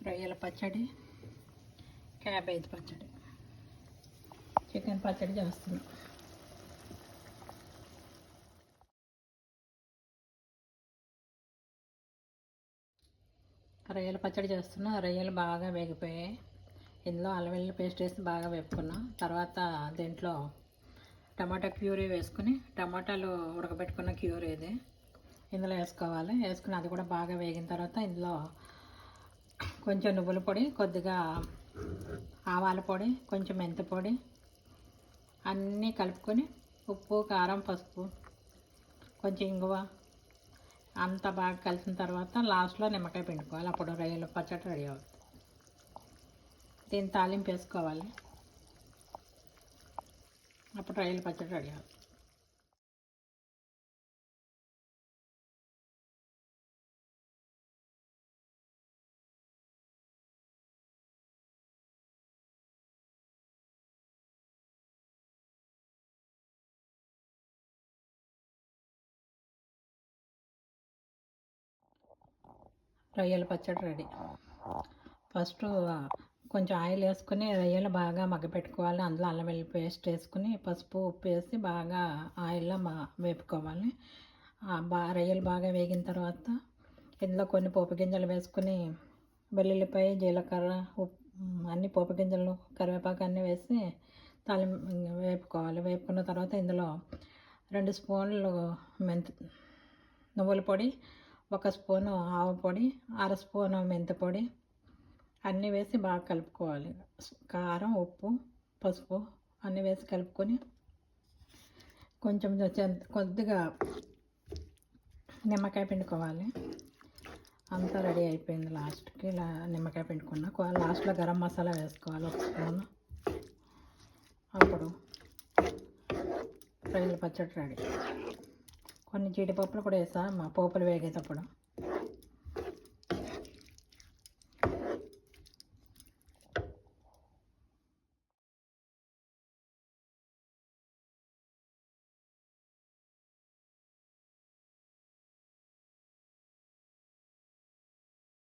రొయ్యల పచ్చడి, క్యాబేజ్ పచ్చడి, చికెన్ పచ్చడి చేస్తున్నాం. రొయ్యల పచ్చడి చేస్తున్నా. రొయ్యలు బాగా వేగిపోయాయి. ఇందులో అల్లం వెల్లుల్లి పేస్ట్ వేసి బాగా వేపుకున్నాం. తర్వాత దీంట్లో టమాటా ప్యూరీ వేసుకుని, టమాటాలు ఉడకబెట్టుకున్న ప్యూరీ ఇది ఇందులో వేసుకోవాలి. వేసుకుని అది కూడా బాగా వేగిన తర్వాత ఇందులో కొంచెం నువ్వుల పొడి, కొద్దిగా ఆవాల పొడి, కొంచెం మెంతి పొడి అన్నీ కలుపుకొని ఉప్పు, కారం, పసుపు, కొంచెం ఇంగువ అంతా బాగా కలిసిన తర్వాత లాస్ట్లో నిమ్మకాయ పిండుకోవాలి. అప్పుడు రొయ్యల పచ్చడి రెడీ అవుతుంది. దీన్ని తాలింపు వేసుకోవాలి. అప్పుడు రొయ్యల పచ్చడి రెడీ అవుతుంది. రొయ్యల పచ్చడి రెడీ. ఫస్ట్ కొంచెం ఆయిల్ వేసుకుని రొయ్యలు బాగా మగ్గపెట్టుకోవాలి. అందులో అల్లం వెల్లుల్లి పేస్ట్ వేసుకుని పసుపు, ఉప్పు వేసి బాగా ఆయిల్లో వేపుకోవాలి. రొయ్యలు బాగా వేగిన తర్వాత ఇందులో కొన్ని పోపు గింజలు వేసుకుని వెల్లుల్లిపాయ, జీలకర్ర, అన్ని పోపు గింజలు, కరివేపాకు అన్నీ వేసి వేపుకోవాలి. వేపుకున్న తర్వాత ఇందులో 2 స్పూన్లు నువ్వుల పొడి, 1 స్పూను ఆవు పొడి, 1/2 స్పూను మెంతి పొడి అన్నీ వేసి బాగా కలుపుకోవాలి. కారం, ఉప్పు, పసుపు అన్నీ వేసి కలుపుకొని కొంచెం కొద్దిగా నిమ్మకాయ పిండుకోవాలి. అంతా రెడీ అయిపోయింది. లాస్ట్కి ఇలా నిమ్మకాయ పిండుకున్న లాస్ట్లో గరం మసాలా వేసుకోవాలి 1 స్పూను. అప్పుడు రొయ్యల పచ్చడి రెడీ. కొన్ని జీడిపప్పులు కూడా వేసా పోపులు వేగేటప్పుడు.